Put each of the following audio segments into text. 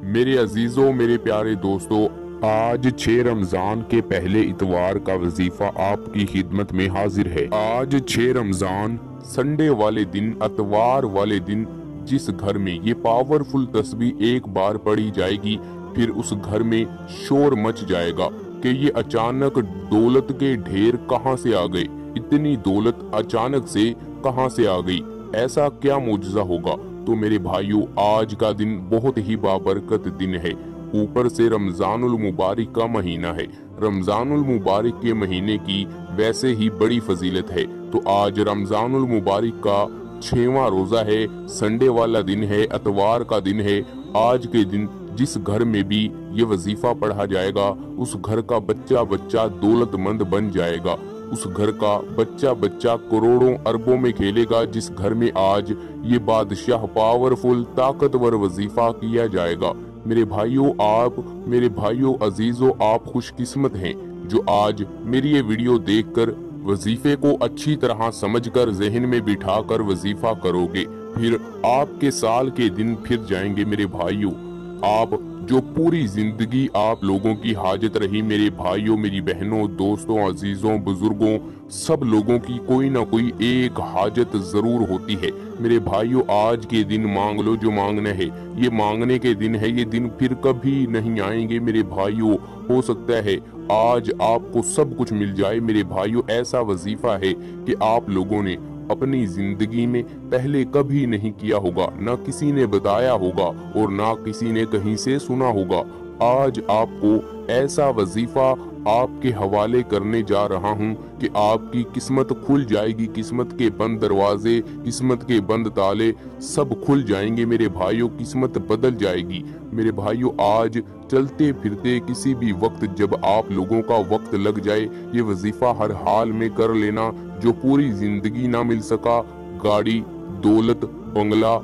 मेरे अजीजों, मेरे प्यारे दोस्तों, आज 6 रमजान के पहले इतवार का वजीफा आपकी खिदमत में हाजिर है। आज 6 रमजान संडे वाले दिन, इतवार वाले दिन, जिस घर में ये पावरफुल तस्बीह एक बार पढ़ी जाएगी, फिर उस घर में शोर मच जाएगा कि ये अचानक दौलत के ढेर कहां से आ गए, इतनी दौलत अचानक से कहां से आ गई, ऐसा क्या मौजज़ा होगा। तो मेरे भाइयों, आज का दिन बहुत ही बाबरकत दिन है। ऊपर से रमजानुल मुबारक का महीना है। रमजानुल मुबारक के महीने की वैसे ही बड़ी फजीलत है। तो आज रमजानुल मुबारक का 6वां रोजा है, संडे वाला दिन है, इतवार का दिन है। आज के दिन जिस घर में भी ये वजीफा पढ़ा जाएगा, उस घर का बच्चा बच्चा दौलतमंद बन जाएगा। उस घर का बच्चा बच्चा करोड़ों अरबों में खेलेगा। जिस घर में आज ये बादशाह पावरफुल ताकतवर वजीफा किया जाएगा। मेरे भाइयों अजीजों, आप खुशकिस्मत हैं जो आज मेरी ये वीडियो देखकर वजीफे को अच्छी तरह समझकर जहन में बिठाकर वजीफा करोगे। फिर आपके साल के दिन फिर जाएंगे। मेरे भाइयों, आप जो पूरी जिंदगी आप लोगों की हाजत रही, मेरे भाइयों, मेरी बहनों, दोस्तों, अजीजों, बुजुर्गों, सब लोगों की कोई ना कोई एक हाजत जरूर होती है। मेरे भाइयों, आज के दिन मांग लो जो मांगना है। ये मांगने के दिन है, ये दिन फिर कभी नहीं आएंगे। मेरे भाइयों, हो सकता है आज आपको सब कुछ मिल जाए। मेरे भाइयों, ऐसा वजीफा है कि आप लोगों ने अपनी जिंदगी में पहले कभी नहीं किया होगा, ना किसी ने बताया होगा और ना किसी ने कहीं से सुना होगा। आज आपको ऐसा वजीफा आपके हवाले करने जा रहा हूं कि आपकी किस्मत खुल जाएगी। किस्मत के बंद दरवाजे, किस्मत के बंद ताले सब खुल जाएंगे। मेरे भाइयों, किस्मत बदल जाएगी। मेरे भाइयों, आज चलते फिरते किसी भी वक्त जब आप लोगों का वक्त लग जाए, ये वजीफा हर हाल में कर लेना। जो पूरी जिंदगी ना मिल सका, गाड़ी, दौलत, बंगला,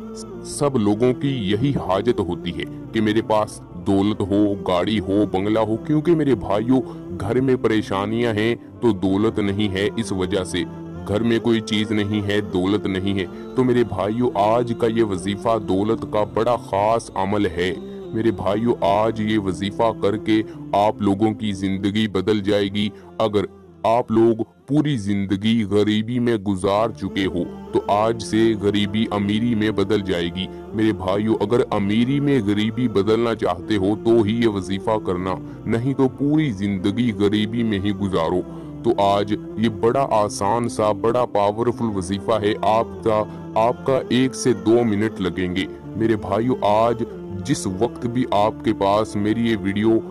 सब लोगों की यही हाजत होती है कि मेरे पास दौलत हो, गाड़ी हो, बंगला हो। क्योंकि मेरे भाइयों, घर में परेशानियां हैं तो दौलत नहीं है। इस वजह से घर में कोई चीज नहीं है, दौलत नहीं है। तो मेरे भाइयों, आज का ये वजीफा दौलत का बड़ा खास अमल है। मेरे भाइयों, आज ये वजीफा करके आप लोगों की जिंदगी बदल जाएगी। अगर आप लोग पूरी जिंदगी गरीबी में गुजार चुके हो तो आज से गरीबी अमीरी में बदल जाएगी। मेरे भाइयों, अगर अमीरी में गरीबी बदलना चाहते हो तो ही ये वजीफा करना, नहीं तो पूरी जिंदगी गरीबी में ही गुजारो। तो आज ये बड़ा आसान सा, बड़ा पावरफुल वजीफा है। आपका 1 से 2 मिनट लगेंगे। मेरे भाइयों, आज जिस वक्त भी आपके पास मेरी ये वीडियो,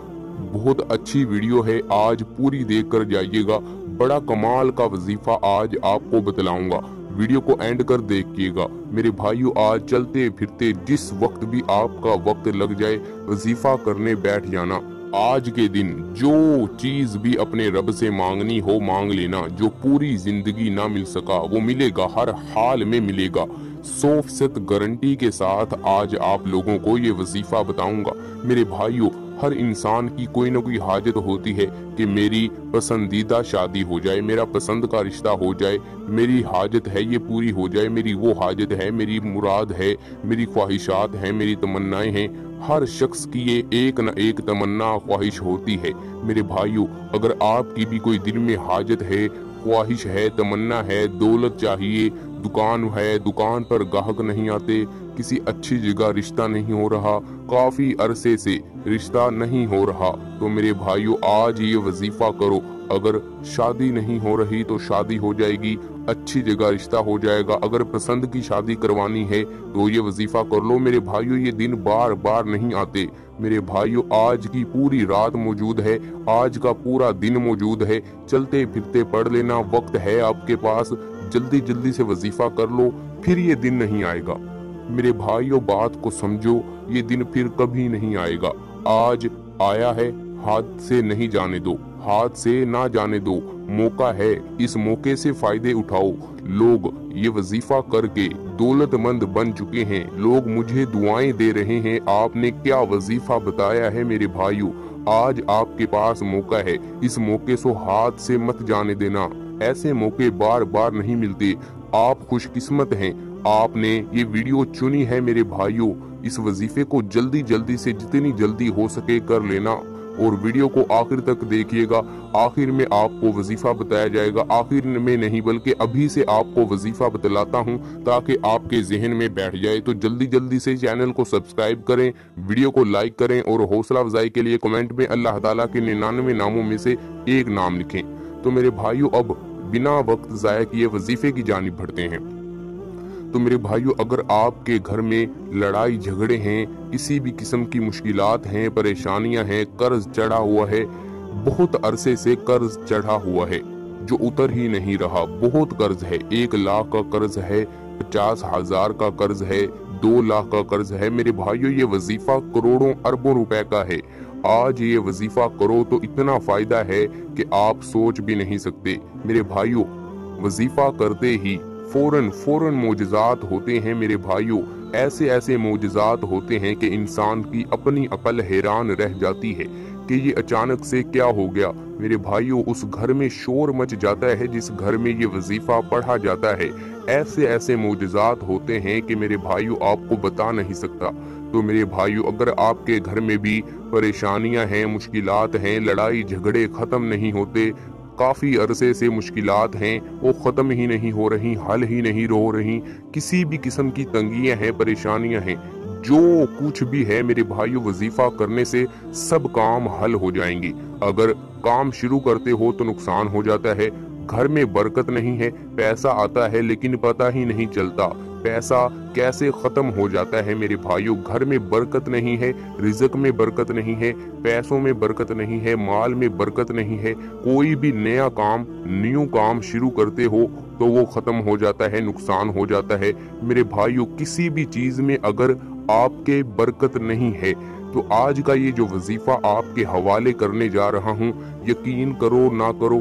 बहुत अच्छी वीडियो है, आज पूरी देख कर जाइएगा। बड़ा कमाल का वजीफा आज आपको बतलाऊंगा। वीडियो को एंड कर देखिएगा। मेरे भाइयों, आज चलते फिरते जिस वक्त भी आपका वक्त लग जाए, वजीफा करने बैठ जाना। आज के दिन जो चीज भी अपने रब से मांगनी हो मांग लेना। जो पूरी जिंदगी ना मिल सका वो मिलेगा, हर हाल में मिलेगा। 100% गारंटी के साथ आज आप लोगों को ये वजीफा बताऊंगा। मेरे भाइयों, हर इंसान की कोई ना कोई हाजत होती है कि मेरी पसंदीदा शादी हो जाए, मेरा पसंद का रिश्ता हो जाए, मेरी हाजत है ये पूरी हो जाए, मेरी वो हाजत है, मेरी मुराद है, मेरी ख्वाहिशात हैं, मेरी तमन्नाएं हैं। हर शख्स की ये एक न एक तमन्ना ख्वाहिश होती है। मेरे भाइयों, अगर आपकी भी कोई दिल में हाजत है, ख्वाहिश है, तमन्ना है, दौलत चाहिए, दुकान है, दुकान पर ग्राहक नहीं आते, किसी अच्छी जगह रिश्ता नहीं हो रहा, काफी अरसे से रिश्ता नहीं हो रहा, तो मेरे भाइयों, आज ये वजीफा करो। अगर शादी नहीं हो रही तो शादी हो जाएगी, अच्छी जगह रिश्ता हो जाएगा। अगर पसंद की शादी करवानी है तो ये वजीफा कर लो। मेरे भाइयों, ये दिन बार बार नहीं आते। मेरे भाइयों, आज की पूरी रात मौजूद है, आज का पूरा दिन मौजूद है। चलते फिरते पढ़ लेना, वक्त है आपके पास, जल्दी जल्दी से वजीफा कर लो, फिर ये दिन नहीं आएगा। मेरे भाइयों, बात को समझो, ये दिन फिर कभी नहीं आएगा। आज आया है, हाथ से नहीं जाने दो, हाथ से ना जाने दो। मौका है, इस मौके से फायदे उठाओ। लोग ये वजीफा करके दौलतमंद बन चुके हैं। लोग मुझे दुआएं दे रहे हैं। आपने क्या वजीफा बताया है मेरे भाइयों। आज आपके पास मौका है, इस मौके से हाथ से मत जाने देना। ऐसे मौके बार बार नहीं मिलते। आप खुशकिस्मत हैं, आपने ये वीडियो चुनी है मेरे भाइयों। इस वजीफे को जल्दी से जितनी जल्दी हो सके कर लेना और वीडियो को आखिर तक देखिएगा। आखिर में आपको वजीफा बताया जाएगा, आखिर में नहीं बल्कि अभी से आपको वजीफा बतलाता हूं ताकि आपके जहन में बैठ जाए। तो जल्दी से चैनल को सब्सक्राइब करें, वीडियो को लाइक करें और हौसला अफजाई के लिए कमेंट में अल्लाह ताला के 99 नामों में से एक नाम लिखें। तो मेरे भाइयों, अब बिना वक्त जाया किए वजीफे की जानिब बढ़ते हैं। तो मेरे भाइयों, अगर आपके घर में लड़ाई झगड़े हैं, किसी भी किस्म की मुश्किलात हैं, परेशानियां हैं, कर्ज चढ़ा हुआ है, बहुत अरसे से कर्ज चढ़ा हुआ है जो उतर ही नहीं रहा, बहुत कर्ज है, 1 लाख का कर्ज है, 50,000 का कर्ज है, 2 लाख का कर्ज है। मेरे भाइयों, ये वजीफा करोड़ों अरबों रुपए का है। आज ये वजीफा करो तो इतना फायदा है कि आप सोच भी नहीं सकते। मेरे भाइयों, वजीफा करते ही फौरन मोजज़ात होते हैं। मेरे भाइयों, ऐसे मोजज़ात होते हैं कि इंसान की अपनी अकल हैरान रह जाती है कि ये अचानक से क्या हो गया। मेरे भाइयों, उस घर में शोर मच जाता है जिस घर में ये वजीफा पढ़ा जाता है। ऐसे मोजज़ात होते हैं कि मेरे भाइयों आपको बता नहीं सकता। तो मेरे भाइयों, अगर आपके घर में भी परेशानियां हैं, मुश्किलात हैं, लड़ाई झगड़े खत्म नहीं होते, काफी अरसे से मुश्किलात हैं, वो खत्म ही नहीं हो रही, हल ही नहीं हो रही, किसी भी किस्म की तंगियां हैं, परेशानियां हैं, जो कुछ भी है मेरे भाइयों, वजीफा करने से सब काम हल हो जाएंगे। अगर काम शुरू करते हो तो नुकसान हो जाता है, घर में बरकत नहीं है, पैसा आता है लेकिन पता ही नहीं चलता, पैसा कैसे खत्म हो जाता है। मेरे भाइयों, घर में बरकत नहीं है, रिज़्क में बरकत नहीं है, पैसों में बरकत नहीं है, माल में बरकत नहीं है। कोई भी नया काम, न्यू काम शुरू करते हो तो वो खत्म हो जाता है, नुकसान हो जाता है। मेरे भाइयों, किसी भी चीज में अगर आपके बरकत नहीं है तो आज का ये जो वजीफा आपके हवाले करने जा रहा हूँ, यकीन करो ना करो,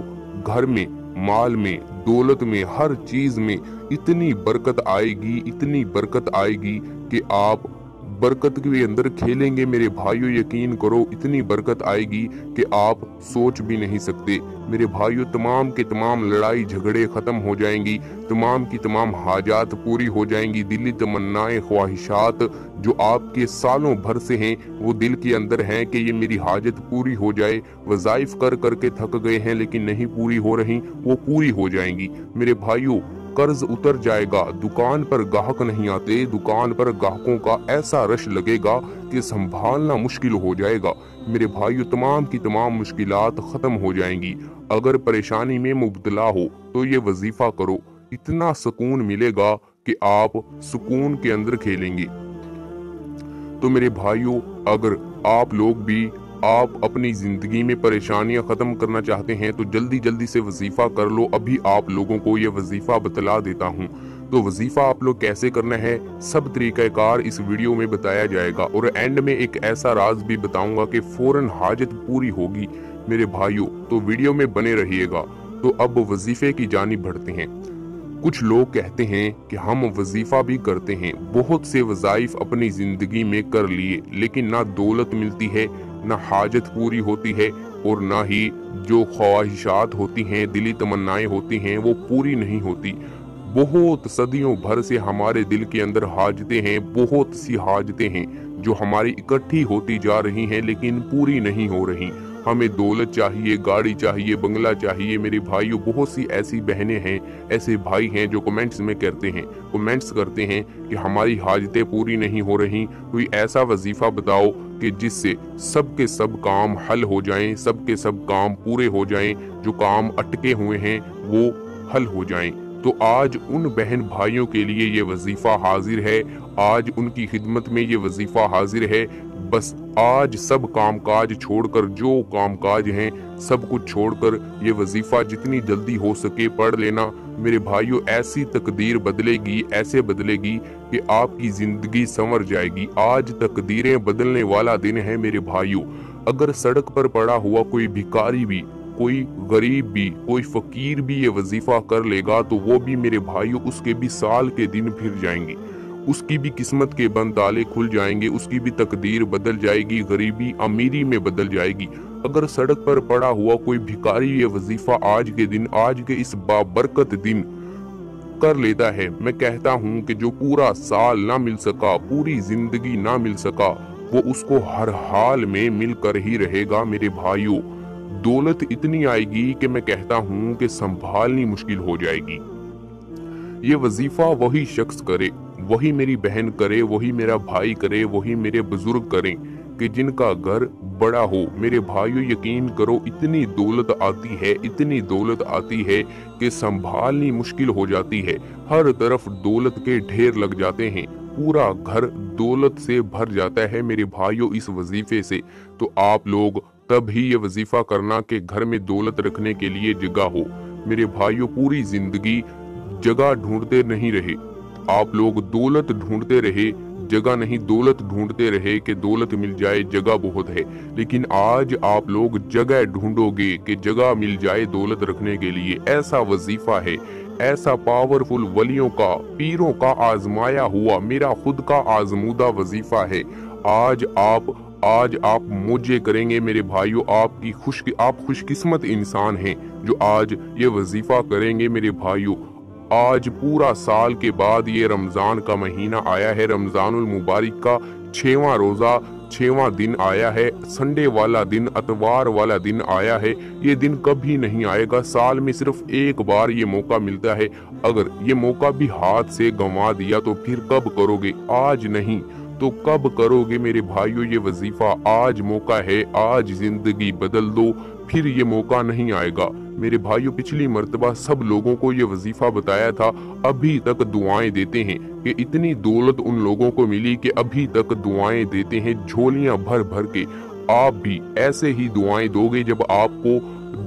घर में, माल में, दौलत में, हर चीज में इतनी बरकत आएगी कि आप बरकत के अंदर खेलेंगे। मेरे भाइयों, यकीन करो, इतनी बरकत आएगी कि आप सोच भी नहीं सकते। मेरे भाइयों, तमाम के तमाम लड़ाई झगड़े खत्म हो जाएंगी, तमाम की तमाम हाजात पूरी हो जाएंगी, दिली तमन्नाएं, ख्वाहिशात जो आपके सालों भर से हैं वो दिल के अंदर हैं कि ये मेरी हाजत पूरी हो जाए, वज़ाइफ कर करके थक गए हैं लेकिन नहीं पूरी हो रही, वो पूरी हो जाएंगी। मेरे भाइयों, कर्ज उतर जाएगा, दुकान पर ग्राहक नहीं आते, दुकान पर ग्राहकों का ऐसा रश लगेगा कि संभालना मुश्किल हो जाएगा। मेरे भाइयों, तमाम की तमाम मुश्किलात खत्म हो जाएंगी। अगर परेशानी में मुब्तला हो तो ये वजीफा करो, इतना सुकून मिलेगा कि आप सुकून के अंदर खेलेंगे। तो मेरे भाइयों, अगर आप लोग भी अपनी जिंदगी में परेशानियां खत्म करना चाहते हैं तो जल्दी से वजीफा कर लो। अभी आप लोगों को ये वजीफा बतला देता हूँ। तो वजीफा आप लोग कैसे करना है, सब तरीकाकार इस वीडियो में बताया जाएगा और एंड में एक ऐसा राज भी बताऊंगा कि फौरन हाजत पूरी होगी। मेरे भाइयों, तो वीडियो में बने रहिएगा। तो अब वजीफे की जानिब बढ़ते हैं। कुछ लोग कहते हैं कि हम वजीफा भी करते हैं, बहुत से वज़ाइफ अपनी जिंदगी में कर लिए लेकिन ना दौलत मिलती है, ना हाजत पूरी होती है और ना ही जो ख्वाहिशात होती हैं, दिली तमन्नाएं होती हैं, वो पूरी नहीं होती। बहुत सदियों भर से हमारे दिल के अंदर हाजतें हैं, बहुत सी हाजतें हैं जो हमारी इकट्ठी होती जा रही हैं लेकिन पूरी नहीं हो रही। हमें दौलत चाहिए, गाड़ी चाहिए, बंगला चाहिए। मेरे भाइयों, बहुत सी ऐसी बहनें हैं, ऐसे भाई हैं जो कमेंट्स करते हैं कि हमारी हाजतें पूरी नहीं हो रही। कोई ऐसा वजीफा बताओ कि जिससे सबके सब काम हल हो जाएं, सबके सब काम पूरे हो जाएं, जो काम अटके हुए हैं वो हल हो जाएं। तो आज उन बहन भाइयों के लिए ये वजीफा हाजिर है, आज उनकी खिदमत में ये वजीफा हाजिर है। बस आज सब कामकाज छोड़कर, जो कामकाज हैं सब कुछ छोड़कर ये वजीफा जितनी जल्दी हो सके पढ़ लेना। मेरे भाइयों, ऐसी तकदीर बदलेगी, ऐसे बदलेगी कि आपकी जिंदगी संवर जाएगी। आज तकदीरें बदलने वाला दिन है मेरे भाइयों। अगर सड़क पर पड़ा हुआ कोई भिखारी भी, कोई गरीब भी, कोई फकीर भी ये वजीफा कर लेगा तो वो भी मेरे भाइयों, उसके भी साल के दिन फिर जाएंगे, उसकी भी किस्मत के बंद ताले खुल जाएंगे, उसकी भी तकदीर बदल जाएगी, गरीबी अमीरी में बदल जाएगी। अगर सड़क पर पड़ा हुआ कोई भिखारी ये वजीफा आज के दिन, आज के इस बाबरकत दिन कर लेता है। मैं कहता हूँ कि जो पूरा साल ना मिल सका, पूरी जिंदगी ना मिल सका, वो उसको हर हाल में मिलकर ही रहेगा मेरे भाइयों। दौलत इतनी आएगी कि मैं कहता हूँ कि संभालनी मुश्किल हो जाएगी। ये वजीफा वही शख्स करे, वही मेरी बहन करे, वही मेरा भाई करे, वही मेरे बुजुर्ग करें कि जिनका घर बड़ा हो। मेरे भाइयों यकीन करो, इतनी दौलत आती है, इतनी दौलत आती है कि संभालनी मुश्किल हो जाती है। हर तरफ दौलत के ढेर लग जाते हैं, पूरा घर दौलत से भर जाता है मेरे भाइयों इस वजीफे से। तो आप लोग तब ही ये वजीफा करना कि घर में दौलत रखने के लिए जगह हो। मेरे भाइयों पूरी जिंदगी जगह ढूंढते नहीं रहे, आप लोग दौलत ढूंढते रहे, जगह नहीं। दौलत ढूंढते रहे कि दौलत मिल जाए, जगह बहुत है। लेकिन आज आप लोग जगह ढूंढोगे कि जगह मिल जाए दौलत रखने के लिए। ऐसा वजीफा है, ऐसा पावरफुल वलियों का, पीरों का आजमाया हुआ, मेरा खुद का आजमूदा वजीफा है। आज आप मौजे करेंगे मेरे भाइयों। आप खुशकिस्मत इंसान हैं जो आज ये वजीफा करेंगे मेरे भाइयों। आज पूरा साल के बाद ये रमजान का महीना आया है, रमजानुल मुबारक का 6वां रोजा, 6वां दिन आया है, संडे वाला दिन, अतवार वाला दिन आया है। ये दिन कभी नहीं आएगा, साल में सिर्फ एक बार ये मौका मिलता है। अगर ये मौका भी हाथ से गंवा दिया तो फिर कब करोगे? आज नहीं तो कब करोगे मेरे भाइयों ये वजीफा? आज मौका है, आज जिंदगी बदल दो, फिर ये मौका नहीं आएगा मेरे भाइयों। पिछली मर्तबा सब लोगों को ये वजीफा बताया था, अभी तक दुआएं देते हैं कि इतनी दौलत उन लोगों को मिली कि अभी तक दुआएं देते हैं झोलियां भर भर के। आप भी ऐसे ही दुआएं दोगे, जब आपको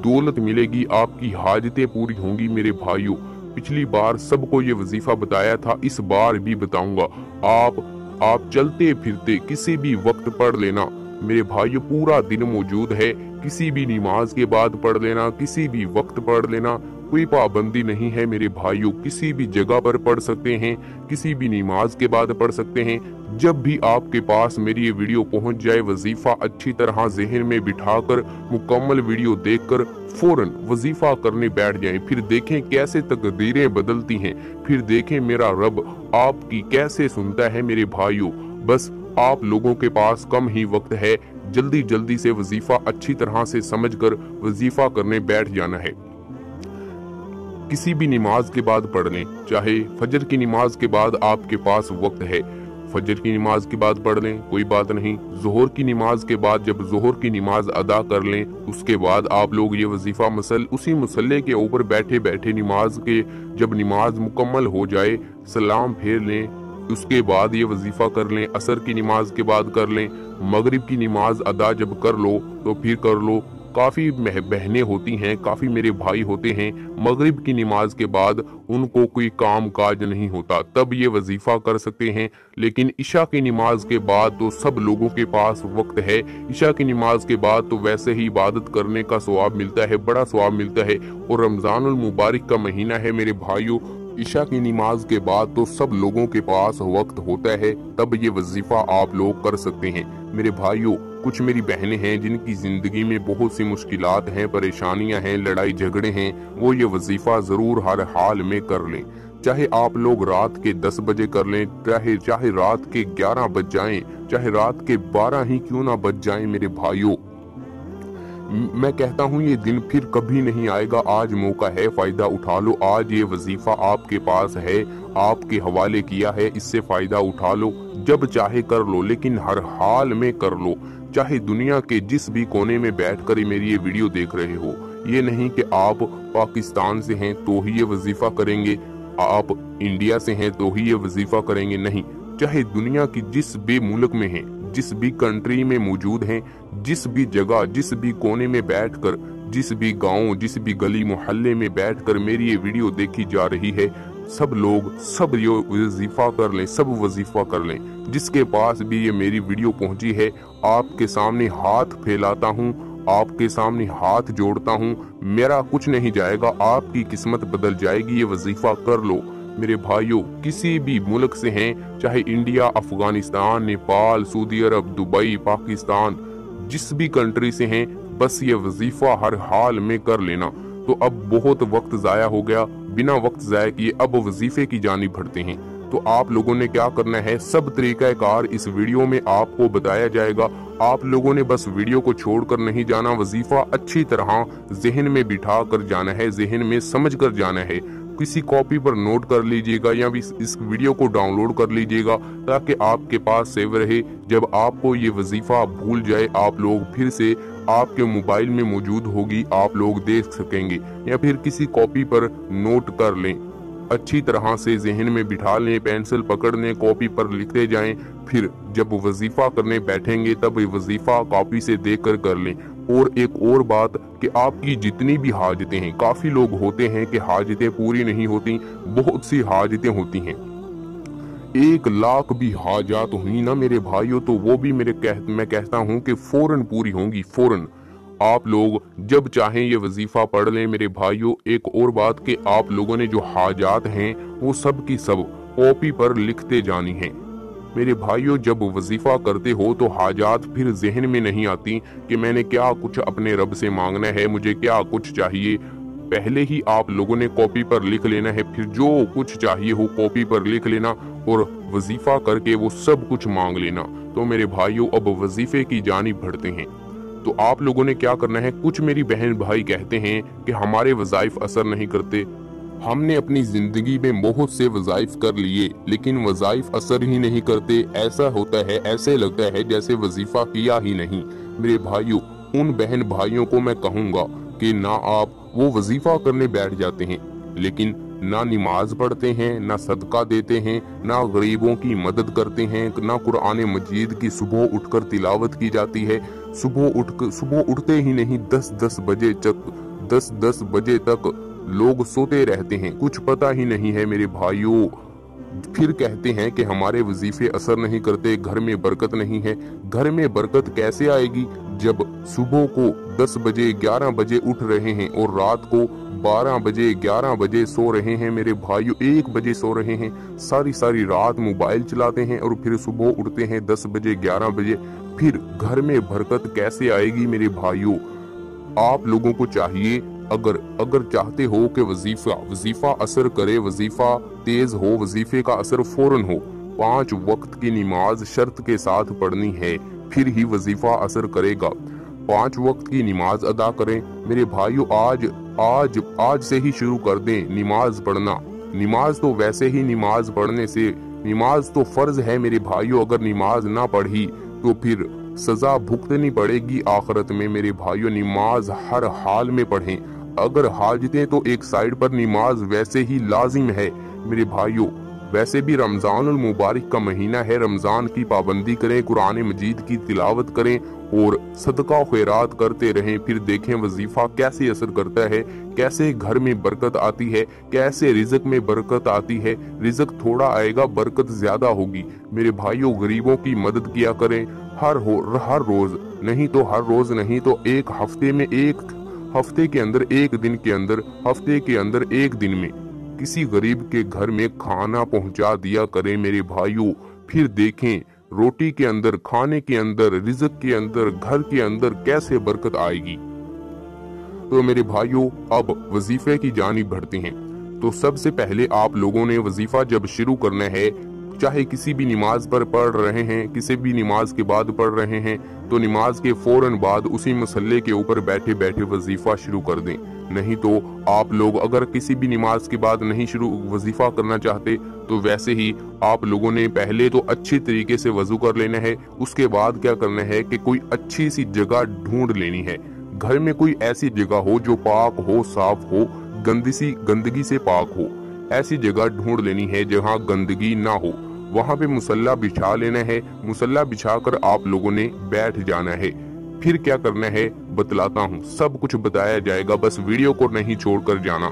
दौलत मिलेगी, आपकी हाजतें पूरी होंगी मेरे भाइयों। पिछली बार सबको ये वजीफा बताया था, इस बार भी बताऊंगा। आप चलते फिरते किसी भी वक्त पढ़ लेना मेरे भाइयों, पूरा दिन मौजूद है। किसी भी नमाज के बाद पढ़ लेना, किसी भी वक्त पढ़ लेना, कोई पाबंदी नहीं है मेरे भाइयों। किसी भी जगह पर पढ़ सकते हैं, किसी भी नमाज के बाद पढ़ सकते हैं। जब भी आपके पास मेरी ये वीडियो पहुंच जाए, वजीफा अच्छी तरह ज़हन में बिठाकर मुकम्मल वीडियो देखकर फौरन वजीफा करने बैठ जाएं। फिर देखें कैसे तकदीरें बदलती हैं, फिर देखें मेरा रब आपकी कैसे सुनता है मेरे भाइयों। बस आप लोगों के पास कम ही वक्त है, जल्दी जल्दी से वजीफा अच्छी तरह से समझकर वजीफा करने बैठ जाना है। किसी भी नमाज के बाद पढ़ लें, चाहे फजर की नमाज के बाद आपके पास वक्त है, फजर की नमाज के बाद पढ़ लें, कोई बात नहीं। जोहर की नमाज के बाद जब जोहर की नमाज अदा कर लें, उसके बाद आप लोग ये वजीफा उसी मुसल्ले के ऊपर बैठे बैठे नमाज के जब नमाज मुकम्मल हो जाए सलाम फेर लें, उसके बाद ये वजीफा कर लें। असर की नमाज के बाद कर लें, मगरिब की नमाज अदा जब कर लो तो फिर कर लो। काफ़ी बहनें होती हैं, काफ़ी मेरे भाई होते हैं, मगरिब की नमाज के बाद उनको कोई काम काज नहीं होता, तब ये वजीफा कर सकते हैं। लेकिन इशा की नमाज के बाद तो सब लोगों के पास वक्त है। इशा की नमाज के बाद तो वैसे ही इबादत करने का सवाब मिलता है, बड़ा सवाब मिलता है। और रमजानुल मुबारक का महीना है मेरे भाइयों, इशा की नमाज के बाद तो सब लोगों के पास वक्त होता है, तब ये वजीफा आप लोग कर सकते हैं मेरे भाइयों। कुछ मेरी बहनें हैं जिनकी जिंदगी में बहुत सी मुश्किलात हैं, परेशानियां हैं, लड़ाई झगड़े हैं, वो ये वजीफा जरूर हर हाल में कर लें। चाहे आप लोग रात के 10 बजे कर लें, चाहे रात के 11 बज जाएं, चाहे रात के 12 ही क्यों ना बज जाएं मेरे भाइयों। मैं कहता हूँ ये दिन फिर कभी नहीं आएगा। आज मौका है, फायदा उठा लो। आज ये वजीफा आपके पास है, आपके हवाले किया है, इससे फायदा उठा लो। जब चाहे कर लो, लेकिन हर हाल में कर लो। चाहे दुनिया के जिस भी कोने में बैठकर मेरी ये वीडियो देख रहे हो, ये नहीं कि आप पाकिस्तान से हैं तो ही ये वजीफा करेंगे, आप इंडिया से हैं तो ही ये वजीफा करेंगे, नहीं। चाहे दुनिया की जिस भी मुल्क में हैं, जिस भी कंट्री में मौजूद हैं, जिस भी जगह, जिस भी कोने में बैठकर, जिस भी गांव, जिस भी गली मोहल्ले में बैठकर मेरी ये वीडियो देखी जा रही है, सब लोग सब ये वजीफा कर लें, सब वजीफा कर लें। जिसके पास भी ये मेरी वीडियो पहुंची है, आपके सामने हाथ फैलाता हूँ, आपके सामने हाथ जोड़ता हूँ। मेरा कुछ नहीं जाएगा, आपकी किस्मत बदल जाएगी। ये वजीफा कर लो मेरे भाइयों। किसी भी मुल्क से हैं, चाहे इंडिया, अफगानिस्तान, नेपाल, सऊदी अरब, दुबई, पाकिस्तान, जिस भी कंट्री से हैं, बस ये वजीफा हर हाल में कर लेना। तो अब बहुत वक्त जाया हो गया, बिना वक्त ज़ाया किए अब वजीफे की जानिब बढ़ते हैं। तो आप लोगों ने क्या करना है, सब तरीका कार इस वीडियो में आपको बताया जाएगा। आप लोगों ने बस वीडियो को छोड़कर नहीं जाना, वजीफा अच्छी तरह जहन में बिठा कर जाना है, जहन में समझ कर जाना है। किसी कॉपी पर नोट कर लीजिएगा या इस वीडियो को डाउनलोड कर लीजिएगा ताकि आपके पास सेव रहे। जब आपको ये वजीफा भूल जाए, आप लोग फिर से आपके मोबाइल में मौजूद होगी, आप लोग देख सकेंगे, या फिर किसी कॉपी पर नोट कर लें, अच्छी तरह से जहन में बिठा लें, पेंसिल पकड़ लें, कॉपी पर लिखते जाएं। फिर जब वजीफा करने बैठेंगे तब वजीफा कॉपी से देख कर लें। और एक और बात कि आपकी जितनी भी हाजतें हैं, काफी लोग होते हैं कि हाजतें पूरी नहीं होती, बहुत सी हाजतें होती हैं। 1 लाख भी हाजात हुई ना मेरे भाइयों, तो वो भी मैं कहता हूँ कि फौरन पूरी होंगी, फौरन। आप लोग जब चाहें ये वजीफा पढ़ लें मेरे भाइयों। एक और बात कि आप लोगों ने जो हाजात हैं वो सब की सब कॉपी पर लिखते जानी हैं मेरे भाइयों। जब वजीफा करते हो तो हाजात फिर जहन में नहीं आती कि मैंने क्या कुछ अपने रब से मांगना है, मुझे क्या कुछ चाहिए। पहले ही आप लोगों ने कॉपी पर लिख लेना है, फिर जो कुछ चाहिए हो कॉपी पर लिख लेना और वजीफा करके वो सब कुछ मांग लेना। तो मेरे भाइयों अब वजीफे की जानिब बढ़ते हैं। तो आप लोगों ने क्या करना है, कुछ मेरी बहन भाई कहते हैं कि हमारे वज़ाइफ असर नहीं करते। हमने अपनी जिंदगी में बहुत से वज़ाइफ कर लिए लेकिन वज़ाइफ असर ही नहीं करते। ऐसा होता है, ऐसे लगता है जैसे वजीफा किया ही नहीं। मेरे भाइयों, उन बहन भाइयों को मैं कहूँगा कि ना आप वो वजीफा करने बैठ जाते हैं लेकिन ना नमाज पढ़ते हैं, ना सदका देते हैं, ना गरीबों की मदद करते हैं, ना कुरान मजीद की सुबह उठकर तिलावत की जाती है। सुबह उठते ही नहीं 10-10 बजे तक लोग सोते रहते हैं, कुछ पता ही नहीं है मेरे भाइयों। फिर कहते हैं कि हमारे वजीफे असर नहीं करते, घर में बरकत नहीं है। घर में बरकत कैसे आएगी जब सुबह को 10 बजे 11 बजे उठ रहे हैं और रात को 12 बजे 11 बजे सो रहे हैं मेरे भाइयों, 1 बजे सो रहे हैं, सारी रात मोबाइल चलाते हैं और फिर सुबह उठते हैं 10 बजे 11 बजे। फिर घर में बरकत कैसे आएगी मेरे भाइयों। आप लोगों को चाहिए, अगर चाहते हो कि वजीफा असर करे, वजीफा तेज हो, वजीफे का असर फौरन हो, 5 वक्त की नमाज शर्त के साथ पढ़नी है, फिर ही वजीफा असर करेगा। 5 वक्त की नमाज अदा करें मेरे भाइयों। आज से ही शुरू कर दें नमाज पढ़ना। नमाज तो वैसे ही नमाज पढ़ने से, नमाज तो फर्ज है मेरे भाइयों, अगर नमाज ना पढ़ी तो फिर सजा भुगतनी पड़ेगी आखिरत में मेरे भाइयों। नमाज हर हाल में पढ़ें। अगर हाजतें तो एक साइड पर, नमाज वैसे ही लाजिम है मेरे भाइयों। वैसे भी रमजानुल मुबारक का महीना है, रमजान की पाबंदी करें, कुरान मजीद की तिलावत करें और सदका खैरात करते रहें। फिर देखें वजीफा कैसे असर करता है, कैसे घर में बरकत आती है, कैसे रिज़्क में बरकत आती है। रिज़्क थोड़ा आएगा, बरकत ज्यादा होगी मेरे भाइयों। गरीबों की मदद किया करें हर रोज नहीं तो हर रोज नहीं तो एक हफ्ते में, हफ्ते के अंदर एक दिन के अंदर, हफ्ते के अंदर एक दिन में किसी गरीब के घर में खाना पहुंचा दिया करें मेरे भाइयों। फिर देखें रोटी के अंदर, खाने के अंदर, रिज़्क के अंदर, घर के अंदर कैसे बरकत आएगी। तो मेरे भाइयों अब वजीफे की जानिब बढ़ते हैं। तो सबसे पहले आप लोगों ने वजीफा जब शुरू करना है, चाहे किसी भी नमाज पर पढ़ रहे हैं, किसी भी नमाज के बाद पढ़ रहे हैं, तो नमाज के फौरन बाद उसी मसल्ले के ऊपर बैठे बैठे वजीफा शुरू कर दें। नहीं तो आप लोग अगर किसी भी नमाज के बाद नहीं शुरू वजीफा करना चाहते तो वैसे ही आप लोगों ने पहले तो अच्छी तरीके से वजू कर लेना है। उसके बाद क्या करना है कि कोई अच्छी सी जगह ढूंढ लेनी है। घर में कोई ऐसी जगह हो जो पाक हो, साफ हो, गंदगी से पाक हो, ऐसी जगह ढूंढ लेनी है जहाँ गंदगी ना हो। वहाँ पे मुसल्ला बिछा लेना है। मुसल्ला बिछाकर आप लोगों ने बैठ जाना है। फिर क्या करना है बतलाता हूँ, सब कुछ बताया जाएगा, बस वीडियो को नहीं छोड़कर जाना।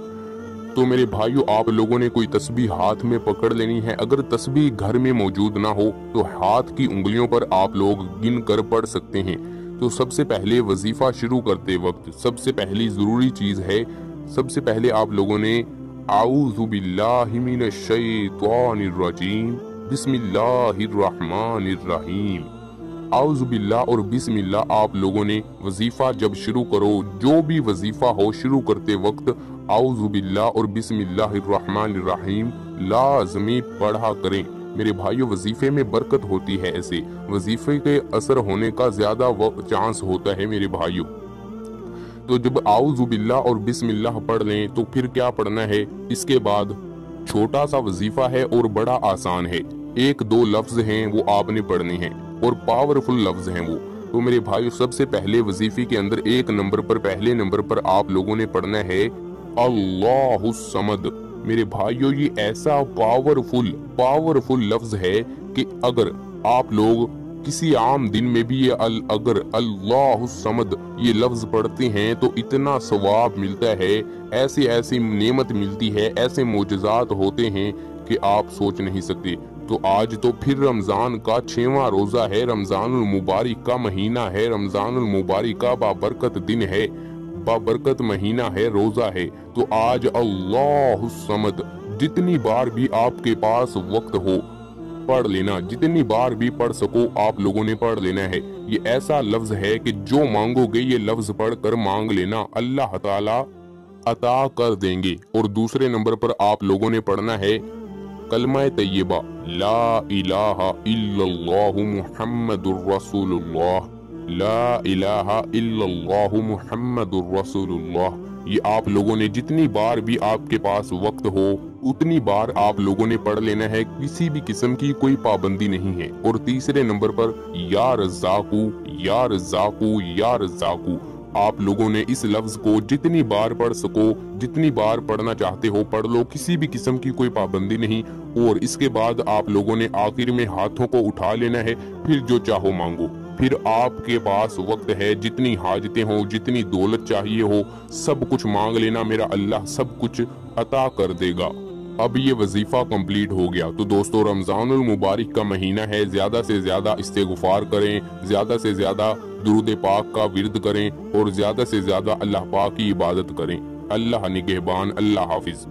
तो मेरे भाइयों आप लोगों ने कोई तस्बीह हाथ में पकड़ लेनी है। अगर तस्बीह घर में मौजूद ना हो तो हाथ की उंगलियों पर आप लोग गिन कर पढ़ सकते हैं। तो सबसे पहले वजीफा शुरू करते वक्त सबसे पहली जरूरी चीज है, सबसे पहले आप लोगों ने आऊज़ु बिल्लाहि मिनश शैतानिर रजीम बिस्मिल्लाहिर्रहमानिर्रहीम, आऊज़ु बिल्लाह और बिस्मिल्लाह आप लोगों ने वजीफा जब शुरू करो, जो भी वजीफा हो शुरू करते वक्त आऊज़ु बिल्लाह और बिस्मिल्लाहिर्रहमानिर्रहीम लाज़मी पढ़ा करें। मेरे भाइयों, वजीफे में बरकत होती है, ऐसे वजीफे के असर होने का ज्यादा चांस होता है मेरे भाइयों। तो जब आऊज़ु बिल्लाह और बिस्मिल्लाह पढ़ लें तो फिर क्या पढ़ना है, इसके बाद छोटा सा वजीफा है और बड़ा आसान है। एक दो लफ्ज हैं वो आपने पढ़ने हैं और पावरफुल लफ्ज हैं वो। तो मेरे भाइयों, सबसे पहले वजीफे के अंदर एक नंबर पर, पहले नंबर पर आप लोगों ने पढ़ना है अल्लाहुस समद। मेरे भाइयों, ये ऐसा पावरफुल लफ्ज है कि अगर आप लोग किसी आम दिन में भी ये अगर अल्लाहुस समद ये लफ्ज पढ़ते हैं तो इतना सवाब मिलता है, ऐसी नेमत मिलती है, ऐसे मोजज़ात होते हैं कि आप सोच नहीं सकते। तो आज तो फिर रमजान का 6वां रोजा है, रमजानुल मुबारक का महीना है, रमजानुल मुबारक का बाबरकत दिन है, बाबरकत महीना है, रोजा है। तो आज अल्लाहुस समद जितनी बार भी आपके पास वक्त हो पढ़ लेना, जितनी बार भी पढ़ सको आप लोगों ने पढ़ लेना है। ये ऐसा लफ्ज है कि जो मांगोगे ये लफ्ज पढ़ कर मांग लेना, अल्लाह ताला अता कर देंगे। और दूसरे नंबर पर आप लोगों ने पढ़ना है कलमा तैयबा ला इलाहा इल्लल्लाहु मुहम्मदुर रसूलुल्लाह, ला इलाहा इल्लल्लाहु मुहम्मदुर रसूलुल्लाह। ये आप लोगों ने जितनी बार भी आपके पास वक्त हो उतनी बार आप लोगों ने पढ़ लेना है, किसी भी किस्म की कोई पाबंदी नहीं है। और तीसरे नंबर पर या रज़्ज़ाक़ू या रज़्ज़ाक़ू या रज़्ज़ाक़ू, आप लोगों ने इस लफ्ज को जितनी बार पढ़ सको, जितनी बार पढ़ना चाहते हो पढ़ लो, किसी भी किस्म की कोई पाबंदी नहीं। और इसके बाद आप लोगों ने आखिर में हाथों को उठा लेना है, फिर जो चाहो मांगो। फिर आपके पास वक्त है, जितनी हाजतें हो, जितनी दौलत चाहिए हो, सब कुछ मांग लेना, मेरा अल्लाह सब कुछ अता कर देगा। अब ये वजीफा कंप्लीट हो गया। तो दोस्तों, रमजानुल मुबारक का महीना है, ज्यादा से ज्यादा इस्तिग़फ़ार करें, ज्यादा से ज्यादा दुरूद पाक का विर्द करें और ज्यादा से ज्यादा अल्लाह पाक की इबादत करें। अल्लाह निगहबान, अल्लाह हाफिज।